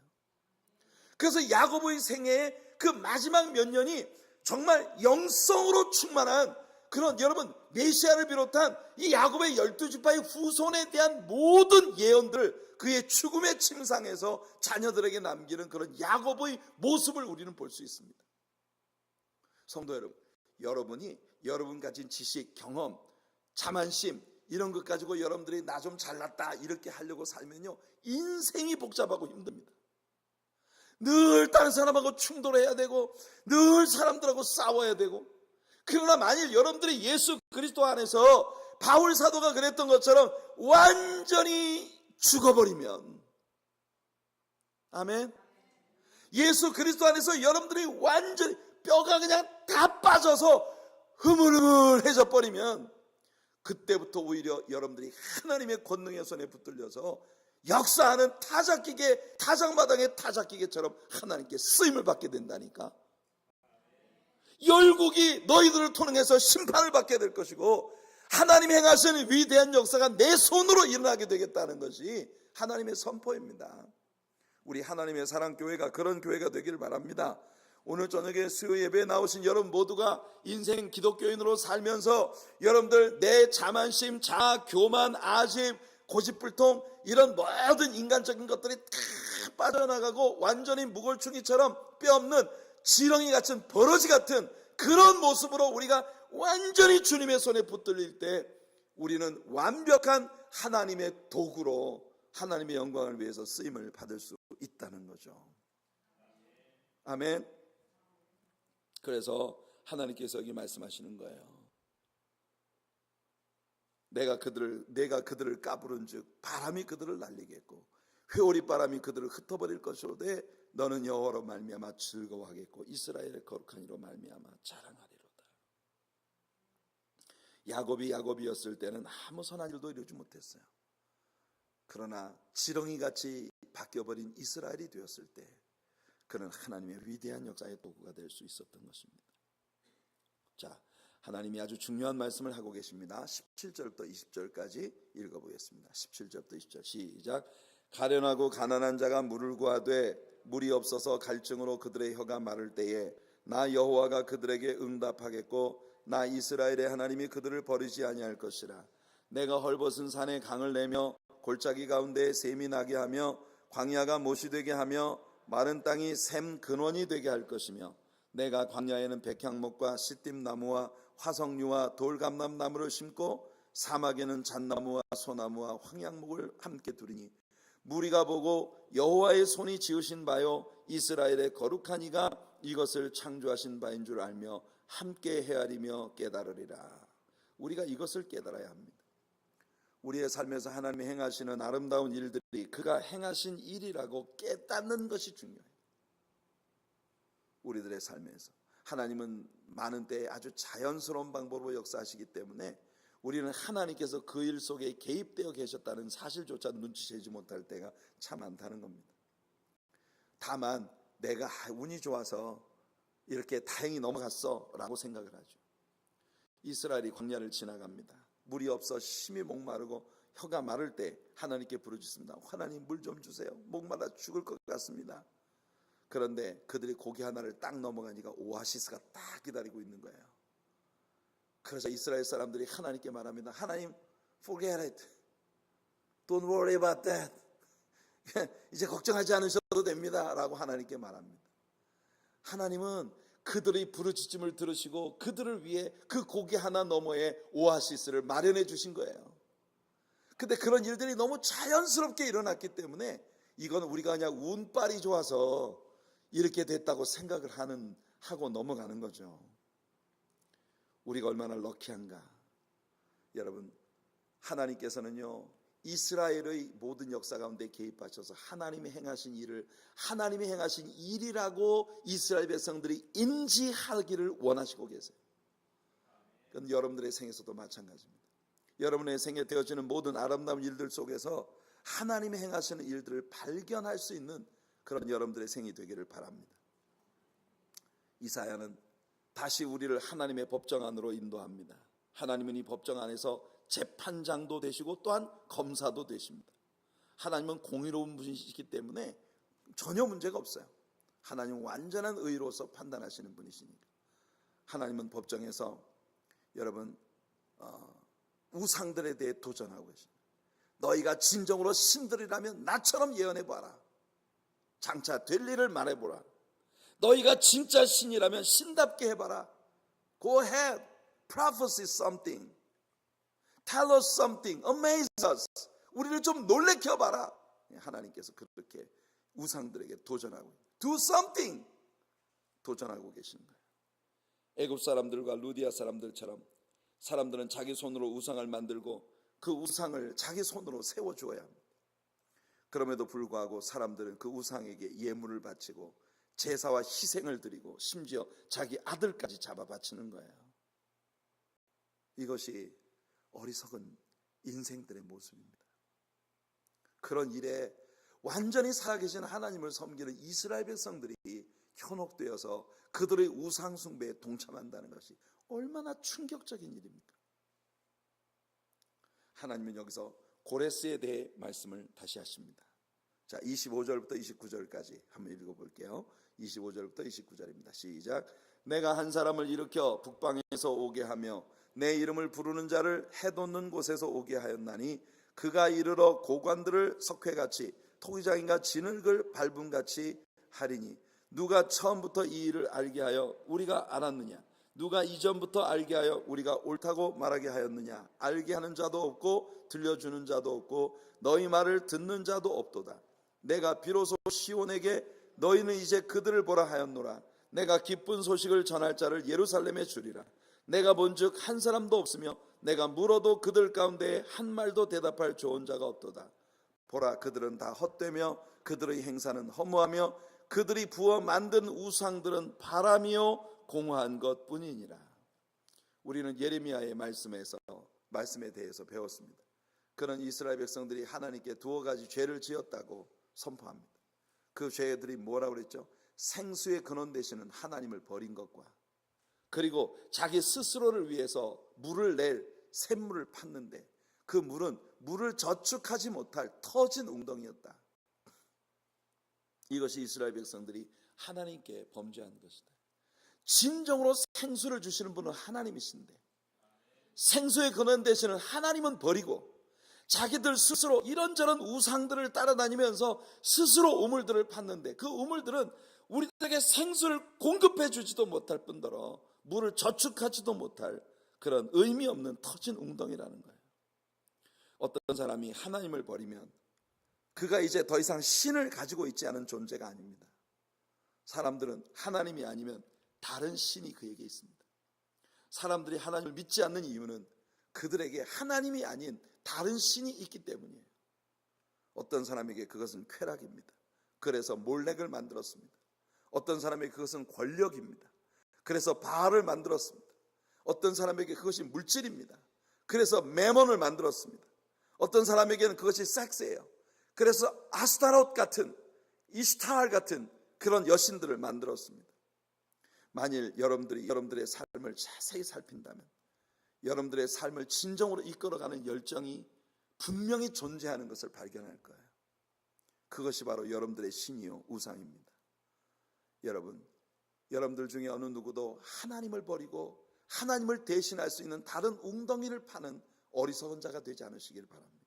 그래서 야곱의 생애의 그 마지막 몇 년이 정말 영성으로 충만한 그런 여러분 메시아를 비롯한 이 야곱의 12지파의 후손에 대한 모든 예언들 그의 죽음의 침상에서 자녀들에게 남기는 그런 야곱의 모습을 우리는 볼 수 있습니다. 성도 여러분, 여러분이 여러분 가진 지식, 경험, 자만심 이런 것 가지고 여러분들이 나 좀 잘났다 이렇게 하려고 살면요 인생이 복잡하고 힘듭니다. 늘 다른 사람하고 충돌해야 되고 늘 사람들하고 싸워야 되고 그러나 만일 여러분들이 예수 그리스도 안에서 바울 사도가 그랬던 것처럼 완전히 죽어버리면 아멘. 예수 그리스도 안에서 여러분들이 완전히 뼈가 그냥 다 빠져서 흐물흐물해져 버리면 그때부터 오히려 여러분들이 하나님의 권능의 손에 붙들려서 역사하는 타작기계, 타작마당의 타작기계처럼 하나님께 쓰임을 받게 된다니까. 열국이 너희들을 통해서 심판을 받게 될 것이고 하나님이 행하시는 위대한 역사가 내 손으로 일어나게 되겠다는 것이 하나님의 선포입니다. 우리 하나님의 사랑교회가 그런 교회가 되기를 바랍니다. 오늘 저녁에 수요 예배에 나오신 여러분 모두가 인생 기독교인으로 살면서 여러분들 내 자만심, 자아, 교만, 아집, 고집불통 이런 모든 인간적인 것들이 다 빠져나가고 완전히 무골충이처럼 뼈 없는 지렁이 같은 버러지 같은 그런 모습으로 우리가 완전히 주님의 손에 붙들릴 때 우리는 완벽한 하나님의 도구로 하나님의 영광을 위해서 쓰임을 받을 수 있다는 거죠. 아멘. 그래서 하나님께서 여기 말씀하시는 거예요. 내가 그들을 까부른즉 바람이 그들을 날리겠고 회오리 바람이 그들을 흩어버릴 것이로되 너는 여호와로 말미암아 즐거워하겠고 이스라엘의 거룩한 이로 말미암아 자랑하리로다. 야곱이 야곱이었을 때는 아무 선한 일도 이루지 못했어요. 그러나 지렁이같이 바뀌어버린 이스라엘이 되었을 때 그는 하나님의 위대한 역사의 도구가 될 수 있었던 것입니다. 자, 하나님이 아주 중요한 말씀을 하고 계십니다. 17절부터 20절까지 읽어보겠습니다. 17절부터 20절 시작. 가련하고 가난한 자가 물을 구하되 물이 없어서 갈증으로 그들의 혀가 마를 때에 나 여호와가 그들에게 응답하겠고 나 이스라엘의 하나님이 그들을 버리지 아니할 것이라. 내가 헐벗은 산에 강을 내며 골짜기 가운데 샘이 나게 하며 광야가 못이 되게 하며 마른 땅이 샘 근원이 되게 할 것이며 내가 광야에는 백향목과 시띠나무와 화석류와 돌감람나무를 심고 사막에는 잣나무와 소나무와 황양목을 함께 두리니 무리가 보고 여호와의 손이 지으신 바요 이스라엘의 거룩한 이가 이것을 창조하신 바인 줄 알며 함께 헤아리며 깨달으리라. 우리가 이것을 깨달아야 합니다. 우리의 삶에서 하나님이 행하시는 아름다운 일들이 그가 행하신 일이라고 깨닫는 것이 중요해요. 우리들의 삶에서 하나님은 많은 때에 아주 자연스러운 방법으로 역사하시기 때문에 우리는 하나님께서 그 일 속에 개입되어 계셨다는 사실조차 눈치채지 못할 때가 참 많다는 겁니다. 다만 내가 운이 좋아서 이렇게 다행히 넘어갔어 라고 생각을 하죠. 이스라엘이 광야를 지나갑니다. 물이 없어 심히 목마르고 혀가 마를 때 하나님께 부르짖습니다. 하나님 물 좀 주세요. 목마르다 죽을 것 같습니다. 그런데 그들이 고기 하나를 딱 넘어가니까 오아시스가 딱 기다리고 있는 거예요. 그래서 이스라엘 사람들이 하나님께 말합니다. 하나님 forget it. Don't worry about that. 이제 걱정하지 않으셔도 됩니다 라고 하나님께 말합니다. 하나님은 그들의 부르짖음을 들으시고 그들을 위해 그 고기 하나 너머에 오아시스를 마련해 주신 거예요. 근데 그런 일들이 너무 자연스럽게 일어났기 때문에 이건 우리가 그냥 운빨이 좋아서 이렇게 됐다고 생각을 하고 넘어가는 거죠. 우리가 얼마나 럭키한가. 여러분, 하나님께서는요 이스라엘의 모든 역사 가운데 개입하셔서 하나님이 행하신 일을 하나님이 행하신 일이라고 이스라엘 백성들이 인지하기를 원하시고 계세요. 그건 여러분들의 생에서도 마찬가지입니다. 여러분의 생에 되어지는 모든 아름다운 일들 속에서 하나님이 행하시는 일들을 발견할 수 있는 그런 여러분들의 생이 되기를 바랍니다. 이사야는 다시 우리를 하나님의 법정 안으로 인도합니다. 하나님은 이 법정 안에서 재판장도 되시고 또한 검사도 되십니다. 하나님은 공의로운 분이시기 때문에 전혀 문제가 없어요. 하나님은 완전한 의로서 판단하시는 분이시니까. 하나님은 법정에서 여러분 우상들에 대해 도전하고 계십니다. 너희가 진정으로 신들이라면 나처럼 예언해봐라. 장차 될 일을 말해보라. 너희가 진짜 신이라면 신답게 해봐라. Go ahead, prophesy something. Tell us something, amaze us. 우리를 좀 놀래켜봐라. 하나님께서 그렇게 우상들에게 도전하고 do something 도전하고 계시는 거예요. 애굽 사람들과 루디아 사람들처럼 사람들은 자기 손으로 우상을 만들고 그 우상을 자기 손으로 세워주어야 합니다. 그럼에도 불구하고 사람들은 그 우상에게 예물을 바치고 제사와 희생을 드리고 심지어 자기 아들까지 잡아 바치는 거예요. 이것이 어리석은 인생들의 모습입니다. 그런 일에 완전히 살아계신 하나님을 섬기는 이스라엘 백성들이 현혹되어서 그들의 우상 숭배에 동참한다는 것이 얼마나 충격적인 일입니까? 하나님은 여기서 고레스에 대해 말씀을 다시 하십니다. 자, 25절부터 29절까지 한번 읽어볼게요. 25절부터 29절입니다. 시작. 내가 한 사람을 일으켜 북방에서 오게 하며 내 이름을 부르는 자를 해돋는 곳에서 오게 하였나니 그가 이르러 고관들을 석회같이 토기장인가 진흙을 밟음같이 하리니 누가 처음부터 이 일을 알게 하여 우리가 알았느냐? 누가 이전부터 알게 하여 우리가 옳다고 말하게 하였느냐? 알게 하는 자도 없고 들려주는 자도 없고 너희 말을 듣는 자도 없도다. 내가 비로소 시온에게 너희는 이제 그들을 보라 하였노라. 내가 기쁜 소식을 전할 자를 예루살렘에 주리라. 내가 본즉 한 사람도 없으며 내가 물어도 그들 가운데 한 말도 대답할 좋은 자가 없도다. 보라, 그들은 다 헛되며 그들의 행사는 허무하며 그들이 부어 만든 우상들은 바람이요 공허한 것뿐이니라. 우리는 예레미야의 말씀에 대해서 배웠습니다. 그런 이스라엘 백성들이 하나님께 두어 가지 죄를 지었다고 선포합니다. 그 죄들이 뭐라고 그랬죠? 생수의 근원 되시는 하나님을 버린 것과 그리고 자기 스스로를 위해서 물을 낼 샘물을 팠는데 그 물은 물을 저축하지 못할 터진 웅덩이였다. 이것이 이스라엘 백성들이 하나님께 범죄한 것이다. 진정으로 생수를 주시는 분은 하나님이신데 생수의 근원 되시는 하나님은 버리고 자기들 스스로 이런저런 우상들을 따라다니면서 스스로 우물들을 팠는데 그 우물들은 우리들에게 생수를 공급해 주지도 못할 뿐더러 물을 저축하지도 못할 그런 의미 없는 터진 웅덩이라는 거예요. 어떤 사람이 하나님을 버리면 그가 이제 더 이상 신을 가지고 있지 않은 존재가 아닙니다. 사람들은 하나님이 아니면 다른 신이 그에게 있습니다. 사람들이 하나님을 믿지 않는 이유는 그들에게 하나님이 아닌 다른 신이 있기 때문이에요. 어떤 사람에게 그것은 쾌락입니다. 그래서 몰렉을 만들었습니다. 어떤 사람에게 그것은 권력입니다. 그래서 바알을 만들었습니다. 어떤 사람에게 그것이 물질입니다. 그래서 매몬을 만들었습니다. 어떤 사람에게는 그것이 섹스예요. 그래서 아스타롯 같은 이슈타알 같은 그런 여신들을 만들었습니다. 만일 여러분들이 여러분들의 삶을 자세히 살핀다면 여러분들의 삶을 진정으로 이끌어가는 열정이 분명히 존재하는 것을 발견할 거예요. 그것이 바로 여러분들의 신이요 우상입니다. 여러분들 중에 어느 누구도 하나님을 버리고 하나님을 대신할 수 있는 다른 웅덩이를 파는 어리석은 자가 되지 않으시길 바랍니다.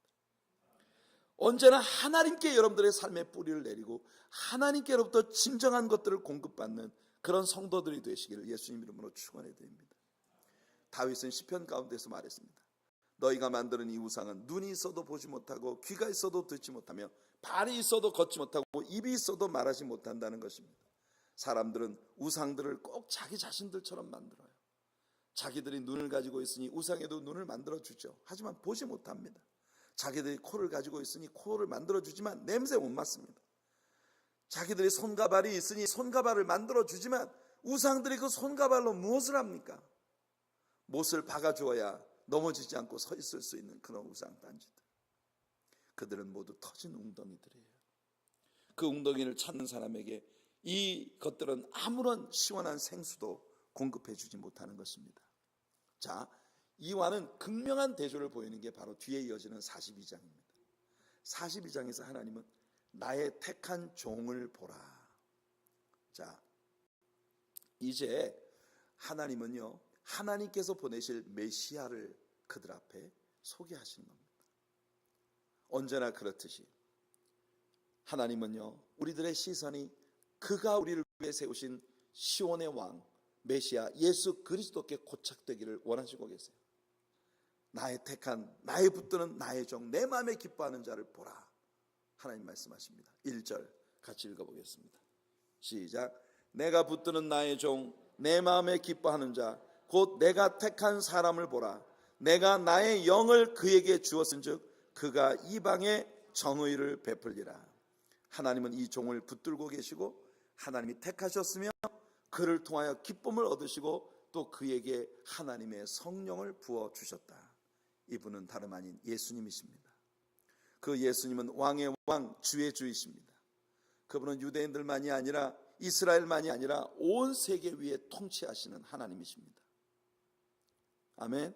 언제나 하나님께 여러분들의 삶의 뿌리를 내리고 하나님께로부터 진정한 것들을 공급받는 그런 성도들이 되시기를 예수님 이름으로 축원해 드립니다. 다윗은 시편 가운데서 말했습니다. 너희가 만드는 이 우상은 눈이 있어도 보지 못하고 귀가 있어도 듣지 못하며 발이 있어도 걷지 못하고 입이 있어도 말하지 못한다는 것입니다. 사람들은 우상들을 꼭 자기 자신들처럼 만들어요. 자기들이 눈을 가지고 있으니 우상에도 눈을 만들어주죠. 하지만 보지 못합니다. 자기들이 코를 가지고 있으니 코를 만들어주지만 냄새 못 맡습니다. 자기들이 손과 발이 있으니 손과 발을 만들어주지만 우상들이 그 손과 발로 무엇을 합니까? 못을 박아주어야 넘어지지 않고 서 있을 수 있는 그런 우상 단지들. 그들은 모두 터진 웅덩이들이에요. 그 웅덩이를 찾는 사람에게 이 것들은 아무런 시원한 생수도 공급해 주지 못하는 것입니다. 자, 이와는 극명한 대조를 보이는 게 바로 뒤에 이어지는 42장입니다. 42장에서 하나님은 나의 택한 종을 보라. 자, 이제 하나님은요, 하나님께서 보내실 메시아를 그들 앞에 소개하시는 겁니다. 언제나 그렇듯이 하나님은요, 우리들의 시선이 그가 우리를 위해 세우신 시온의 왕 메시아 예수 그리스도께 고착되기를 원하시고 계세요. 나의 택한, 나의 붙드는 나의 종, 내 마음에 기뻐하는 자를 보라. 하나님 말씀하십니다. 1절 같이 읽어보겠습니다. 시작. 내가 붙드는 나의 종, 내 마음에 기뻐하는 자, 곧 내가 택한 사람을 보라. 내가 나의 영을 그에게 주었은즉 그가 이방에 정의를 베풀리라. 하나님은 이 종을 붙들고 계시고 하나님이 택하셨으며 그를 통하여 기쁨을 얻으시고 또 그에게 하나님의 성령을 부어주셨다. 이분은 다름 아닌 예수님이십니다. 그 예수님은 왕의 왕, 주의 주이십니다. 그분은 유대인들만이 아니라 이스라엘만이 아니라 온 세계 위에 통치하시는 하나님이십니다. 아멘.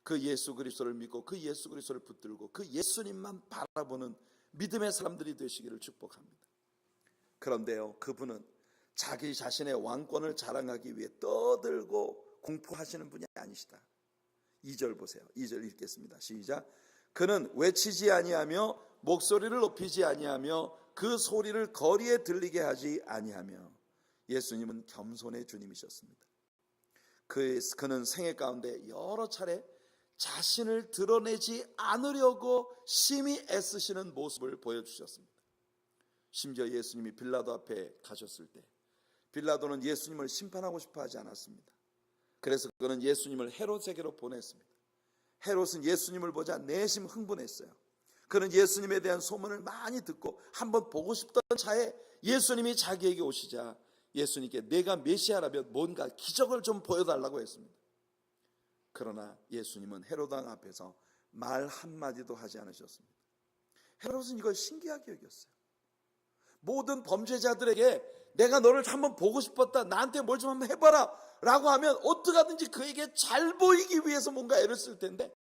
그 예수 그리스도를 믿고 그 예수 그리스도를 붙들고 그 예수님만 바라보는 믿음의 사람들이 되시기를 축복합니다. 그런데요, 그분은 자기 자신의 왕권을 자랑하기 위해 떠들고 공포하시는 분이 아니시다. 2절 보세요. 2절 읽겠습니다. 시작. 그는 외치지 아니하며 목소리를 높이지 아니하며 그 소리를 거리에 들리게 하지 아니하며. 예수님은 겸손의 주님이셨습니다. 그는 생애 가운데 여러 차례 자신을 드러내지 않으려고 심히 애쓰시는 모습을 보여주셨습니다. 심지어 예수님이 빌라도 앞에 가셨을 때 빌라도는 예수님을 심판하고 싶어 하지 않았습니다. 그래서 그는 예수님을 헤롯에게로 보냈습니다. 헤롯은 예수님을 보자 내심 흥분했어요. 그는 예수님에 대한 소문을 많이 듣고 한번 보고 싶던 차에 예수님이 자기에게 오시자 예수님께 내가 메시아라면 뭔가 기적을 좀 보여달라고 했습니다. 그러나 예수님은 헤롯 왕 앞에서 말 한마디도 하지 않으셨습니다. 헤롯은 이걸 신기하게 여겼어요. 모든 범죄자들에게 내가 너를 한번 보고 싶었다, 나한테 뭘 좀 한번 해봐라 라고 하면 어떻게 하든지 그에게 잘 보이기 위해서 뭔가 애를 쓸 텐데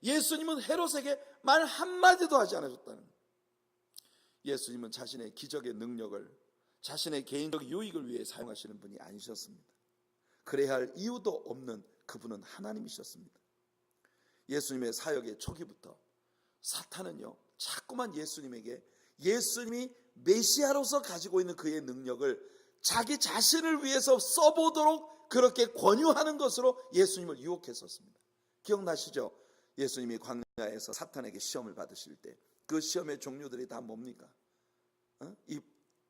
예수님은 헤롯에게 말 한마디도 하지 않으셨다는 거예요. 예수님은 자신의 기적의 능력을 자신의 개인적 유익을 위해 사용하시는 분이 아니셨습니다. 그래야 할 이유도 없는 그분은 하나님이셨습니다. 예수님의 사역의 초기부터 사탄은요, 자꾸만 예수님이 메시아로서 가지고 있는 그의 능력을 자기 자신을 위해서 써보도록 그렇게 권유하는 것으로 예수님을 유혹했었습니다. 기억나시죠? 예수님이 광야에서 사탄에게 시험을 받으실 때 그 시험의 종류들이 다 뭡니까? 이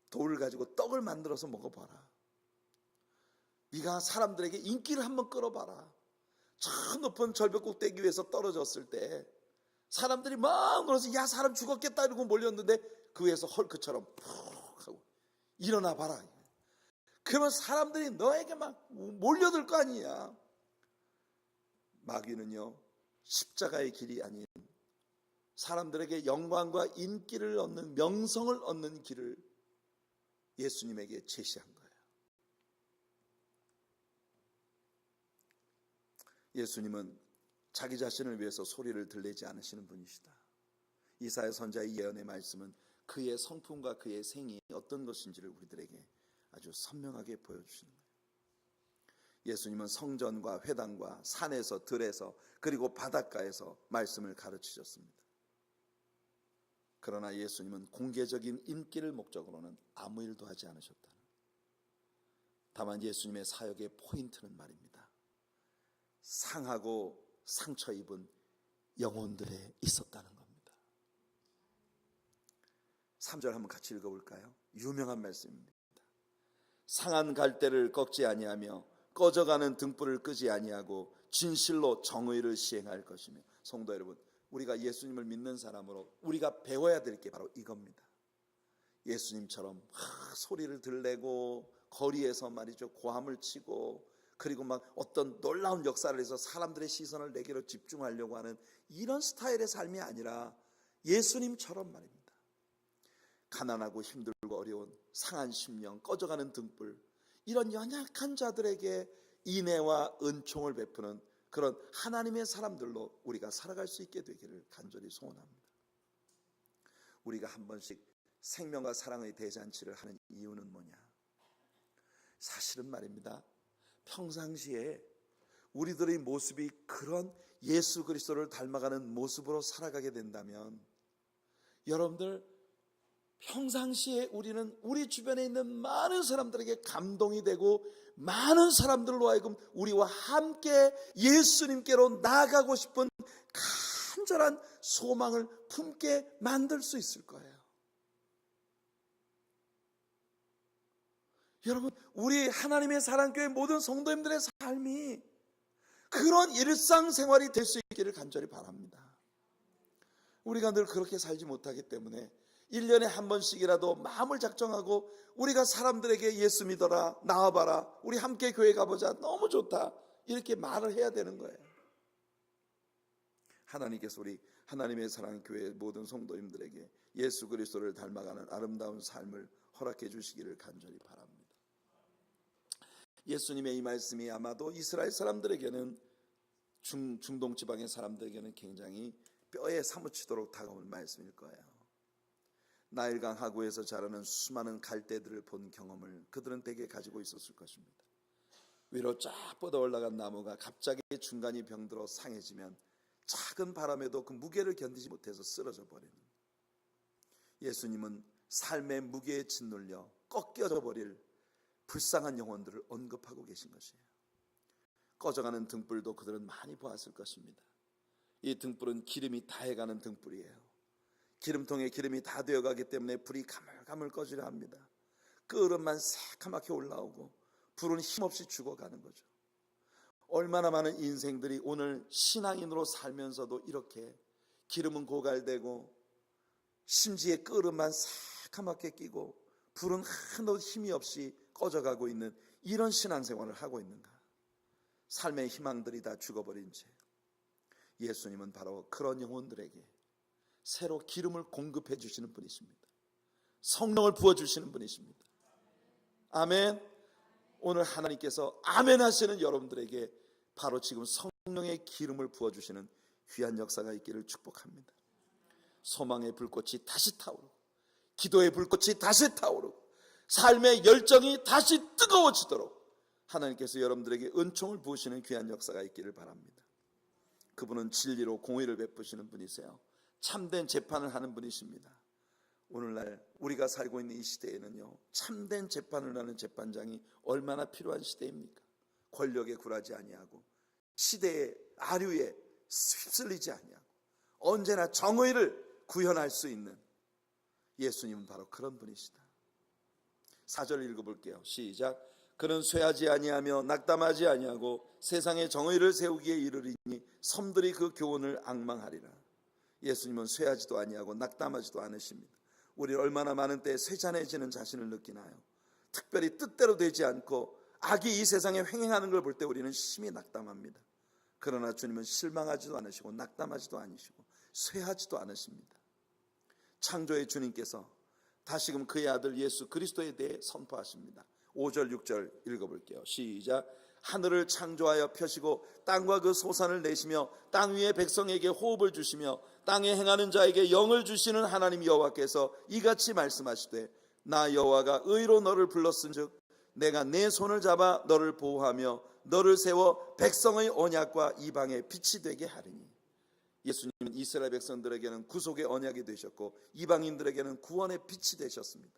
돌을 가지고 떡을 만들어서 먹어봐라. 네가 사람들에게 인기를 한번 끌어봐라. 저 높은 절벽 꼭대기 위에서 떨어졌을 때 사람들이 막 놀라서 야 사람 죽었겠다 이러고 몰렸는데 그 위에서 헐크처럼 푹 하고 일어나 봐라. 그러면 사람들이 너에게 막 몰려들 거 아니야. 마귀는요, 십자가의 길이 아닌 사람들에게 영광과 인기를 얻는, 명성을 얻는 길을 예수님에게 제시한 거예요. 예수님은 자기 자신을 위해서 소리를 들리지 않으시는 분이시다. 이사야 선지자의 예언의 말씀은 그의 성품과 그의 생이 어떤 것인지를 우리들에게 아주 선명하게 보여주시는 거예요. 예수님은 성전과 회당과 산에서 들에서 그리고 바닷가에서 말씀을 가르치셨습니다. 그러나 예수님은 공개적인 인기를 목적으로는 아무 일도 하지 않으셨다는, 다만 예수님의 사역의 포인트는 말입니다, 상하고 상처 입은 영혼들에 있었다는 겁니다. 3절 한번 같이 읽어볼까요? 유명한 말씀입니다. 상한 갈대를 꺾지 아니하며 꺼져가는 등불을 끄지 아니하고 진실로 정의를 시행할 것이며. 성도 여러분, 우리가 예수님을 믿는 사람으로 우리가 배워야 될 게 바로 이겁니다. 예수님처럼 소리를 들내고 거리에서 말이죠, 고함을 치고 그리고 막 어떤 놀라운 역사를 해서 사람들의 시선을 내게로 집중하려고 하는 이런 스타일의 삶이 아니라 예수님처럼 말입니다. 가난하고 힘들고 어려운 상한 심령, 꺼져가는 등불, 이런 연약한 자들에게 인애와 은총을 베푸는 그런 하나님의 사람들로 우리가 살아갈 수 있게 되기를 간절히 소원합니다. 우리가 한 번씩 생명과 사랑의 대잔치를 하는 이유는 뭐냐? 사실은 말입니다, 평상시에 우리들의 모습이 그런 예수 그리스도를 닮아가는 모습으로 살아가게 된다면, 여러분들 평상시에 우리는 우리 주변에 있는 많은 사람들에게 감동이 되고 많은 사람들로 하여금 우리와 함께 예수님께로 나아가고 싶은 간절한 소망을 품게 만들 수 있을 거예요. 여러분, 우리 하나님의 사랑교회 모든 성도님들의 삶이 그런 일상생활이 될 수 있기를 간절히 바랍니다. 우리가 늘 그렇게 살지 못하기 때문에 1년에 한 번씩이라도 마음을 작정하고 우리가 사람들에게 예수 믿어라, 나와봐라, 우리 함께 교회 가보자, 너무 좋다, 이렇게 말을 해야 되는 거예요. 하나님께서 우리 하나님의 사랑교회 모든 성도님들에게 예수 그리스도를 닮아가는 아름다운 삶을 허락해 주시기를 간절히 바랍니다. 예수님의 이 말씀이 아마도 이스라엘 사람들에게는, 중동 지방의 사람들에게는 굉장히 뼈에 사무치도록 다가온 말씀일 거예요. 나일강 하구에서 자라는 수많은 갈대들을 본 경험을 그들은 대개 가지고 있었을 것입니다. 위로 쫙 뻗어 올라간 나무가 갑자기 중간이 병들어 상해지면 작은 바람에도 그 무게를 견디지 못해서 쓰러져 버리는, 예수님은 삶의 무게에 짓눌려 꺾여져 버릴 불쌍한 영혼들을 언급하고 계신 것이에요. 꺼져가는 등불도 그들은 많이 보았을 것입니다. 이 등불은 기름이 다해가는 등불이에요. 기름통에 기름이 다 되어가기 때문에 불이 가물가물 꺼지려 합니다. 끓음만 새카맣게 올라오고 불은 힘없이 죽어가는 거죠. 얼마나 많은 인생들이 오늘 신앙인으로 살면서도 이렇게 기름은 고갈되고 심지에 끓음만 새카맣게 끼고 불은 하나도 힘이 없이 꺼져가고 있는 이런 신앙생활을 하고 있는가? 삶의 희망들이 다 죽어버린 채 예수님은 바로 그런 영혼들에게 새로 기름을 공급해 주시는 분이십니다. 성령을 부어주시는 분이십니다. 아멘. 오늘 하나님께서 아멘 하시는 여러분들에게 바로 지금 성령의 기름을 부어주시는 귀한 역사가 있기를 축복합니다. 소망의 불꽃이 다시 타오르고 기도의 불꽃이 다시 타오르고 삶의 열정이 다시 뜨거워지도록 하나님께서 여러분들에게 은총을 부으시는 귀한 역사가 있기를 바랍니다. 그분은 진리로 공의를 베푸시는 분이세요. 참된 재판을 하는 분이십니다. 오늘날 우리가 살고 있는 이 시대에는요, 참된 재판을 하는 재판장이 얼마나 필요한 시대입니까? 권력에 굴하지 아니하고 시대의 아류에 휩쓸리지 아니하고 언제나 정의를 구현할 수 있는 예수님은 바로 그런 분이시다. 4절 읽어볼게요. 시작. 그는 쇠하지 아니하며 낙담하지 아니하고 세상에 정의를 세우기에 이르리니 섬들이 그 교훈을 앙망하리라. 예수님은 쇠하지도 아니하고 낙담하지도 않으십니다. 우리 얼마나 많은 때에 쇠잔해지는 자신을 느끼나요? 특별히 뜻대로 되지 않고 악이 이 세상에 횡행하는 걸 볼 때 우리는 심히 낙담합니다. 그러나 주님은 실망하지도 않으시고 낙담하지도 않으시고 쇠하지도 않으십니다. 창조의 주님께서 다시금 그의 아들 예수 그리스도에 대해 선포하십니다. 5절 6절 읽어볼게요. 시작. 하늘을 창조하여 펴시고 땅과 그 소산을 내시며 땅 위의 백성에게 호흡을 주시며 땅에 행하는 자에게 영을 주시는 하나님 여호와께서 이같이 말씀하시되 나 여호와가 의로 너를 불렀은즉 내가 내 손을 잡아 너를 보호하며 너를 세워 백성의 언약과 이방의 빛이 되게 하리니. 예수님은 이스라엘 백성들에게는 구속의 언약이 되셨고 이방인들에게는 구원의 빛이 되셨습니다.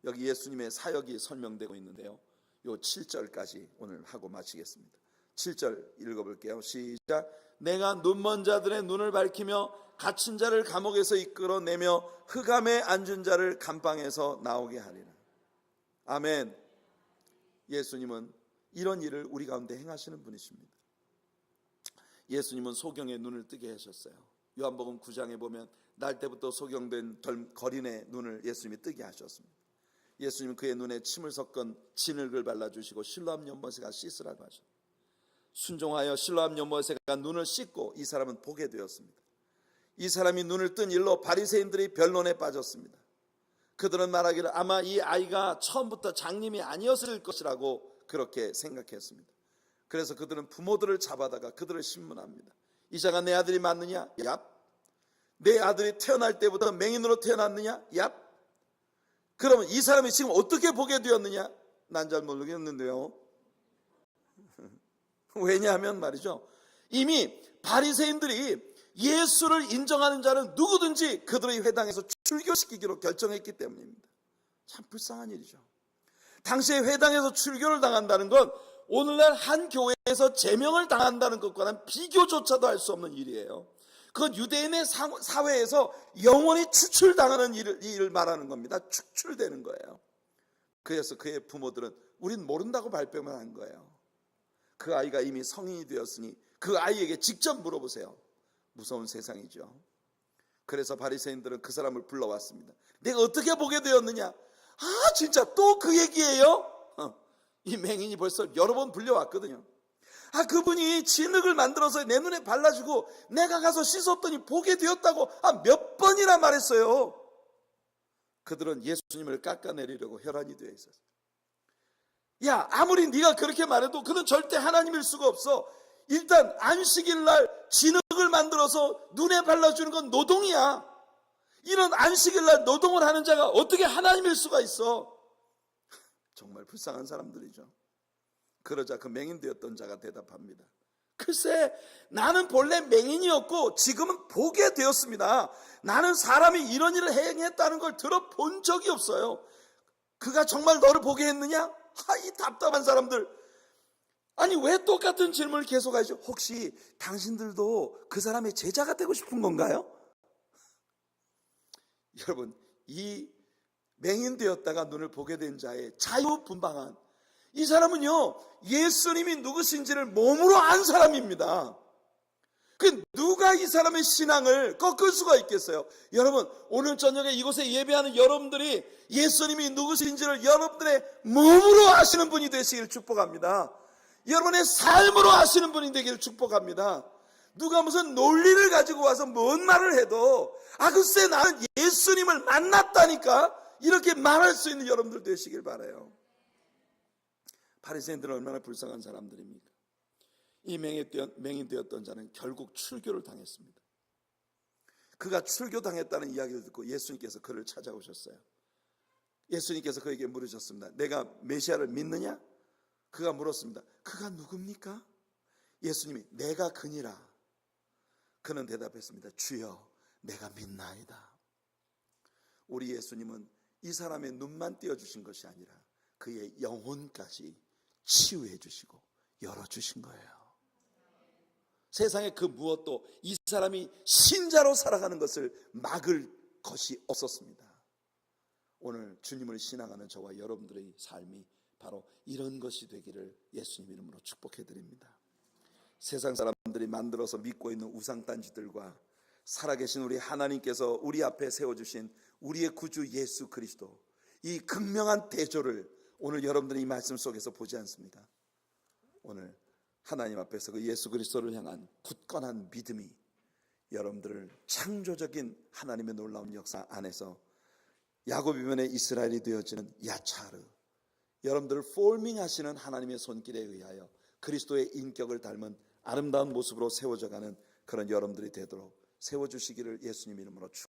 여기 예수님의 사역이 설명되고 있는데요, 요 7절까지 오늘 하고 마치겠습니다. 7절 읽어볼게요. 시작. 내가 눈먼 자들의 눈을 밝히며 갇힌 자를 감옥에서 이끌어내며 흑암에 앉은 자를 감방에서 나오게 하리라. 아멘. 예수님은 이런 일을 우리 가운데 행하시는 분이십니다. 예수님은 소경의 눈을 뜨게 하셨어요. 요한복음 9장에 보면 날 때부터 소경된 거린의 눈을 예수님이 뜨게 하셨습니다. 예수님은 그의 눈에 침을 섞은 진흙을 발라주시고 실로암 연못에가 씻으라고 하셨습니다. 순종하여 실로암 연못에가 눈을 씻고 이 사람은 보게 되었습니다. 이 사람이 눈을 뜬 일로 바리새인들이 변론에 빠졌습니다. 그들은 말하기를 아마 이 아이가 처음부터 장님이 아니었을 것이라고 그렇게 생각했습니다. 그래서 그들은 부모들을 잡아다가 그들을 신문합니다. 이 자가 내 아들이 맞느냐? 얍. 내 아들이 태어날 때부터 맹인으로 태어났느냐? 얍. 그러면 이 사람이 지금 어떻게 보게 되었느냐? 난 잘 모르겠는데요. 왜냐하면 말이죠, 이미 바리새인들이 예수를 인정하는 자는 누구든지 그들의 회당에서 출교시키기로 결정했기 때문입니다. 참 불쌍한 일이죠. 당시에 회당에서 출교를 당한다는 건 오늘날 한 교회에서 제명을 당한다는 것과는 비교조차도 할 수 없는 일이에요. 그건 유대인의 사회에서 영원히 추출당하는 일을 말하는 겁니다. 축출되는 거예요. 그래서 그의 부모들은 우린 모른다고 발뺌을 한 거예요. 그 아이가 이미 성인이 되었으니 그 아이에게 직접 물어보세요. 무서운 세상이죠. 그래서 바리새인들은 그 사람을 불러왔습니다. 내가 어떻게 보게 되었느냐? 아, 진짜 또 그 얘기예요? 이 맹인이 벌써 여러 번 불려왔거든요. 아, 그분이 진흙을 만들어서 내 눈에 발라주고 내가 가서 씻었더니 보게 되었다고 몇 번이나 말했어요. 그들은 예수님을 깎아내리려고 혈안이 되어 있었어요. 야, 아무리 네가 그렇게 말해도 그는 절대 하나님일 수가 없어. 일단 안식일 날 진흙을 만들어서 눈에 발라주는 건 노동이야. 이런 안식일 날 노동을 하는 자가 어떻게 하나님일 수가 있어? 정말 불쌍한 사람들이죠. 그러자 그 맹인 되었던 자가 대답합니다. 글쎄, 나는 본래 맹인이었고 지금은 보게 되었습니다. 나는 사람이 이런 일을 행했다는 걸 들어본 적이 없어요. 그가 정말 너를 보게 했느냐? 이 답답한 사람들. 아니, 왜 똑같은 질문을 계속 하죠? 혹시 당신들도 그 사람의 제자가 되고 싶은 건가요? 여러분, 이 맹인 되었다가 눈을 보게 된 자의 자유분방한 이 사람은요, 예수님이 누구신지를 몸으로 안 사람입니다. 그 누가 이 사람의 신앙을 꺾을 수가 있겠어요? 여러분, 오늘 저녁에 이곳에 예배하는 여러분들이 예수님이 누구신지를 여러분들의 몸으로 아시는 분이 되시기를 축복합니다. 여러분의 삶으로 아시는 분이 되기를 축복합니다. 누가 무슨 논리를 가지고 와서 뭔 말을 해도 글쎄 나는 예수님을 만났다니까 이렇게 말할 수 있는 여러분들 되시길 바라요. 바리새인들은 얼마나 불쌍한 사람들입니까? 이 맹인 되었던 자는 결국 출교를 당했습니다. 그가 출교당했다는 이야기를 듣고 예수님께서 그를 찾아오셨어요. 예수님께서 그에게 물으셨습니다. 내가 메시아를 믿느냐? 그가 물었습니다. 그가 누굽니까? 예수님이 내가 그니라. 그는 대답했습니다. 주여, 내가 믿나이다. 우리 예수님은 이 사람의 눈만 띄워주신 것이 아니라 그의 영혼까지 치유해 주시고 열어주신 거예요. 세상에 그 무엇도 이 사람이 신자로 살아가는 것을 막을 것이 없었습니다. 오늘 주님을 신앙하는 저와 여러분들의 삶이 바로 이런 것이 되기를 예수님 이름으로 축복해 드립니다. 세상 사람들이 만들어서 믿고 있는 우상단지들과 살아계신 우리 하나님께서 우리 앞에 세워주신 우리의 구주 예수 그리스도, 이 극명한 대조를 오늘 여러분들이 이 말씀 속에서 보지 않습니까? 오늘 하나님 앞에서 그 예수 그리스도를 향한 굳건한 믿음이 여러분들을 창조적인 하나님의 놀라운 역사 안에서 야곱 이면에 이스라엘이 되어지는 야차르, 여러분들을 포밍하시는 하나님의 손길에 의하여 그리스도의 인격을 닮은 아름다운 모습으로 세워져가는 그런 여러분들이 되도록 세워주시기를 예수님 이름으로 축복합니다.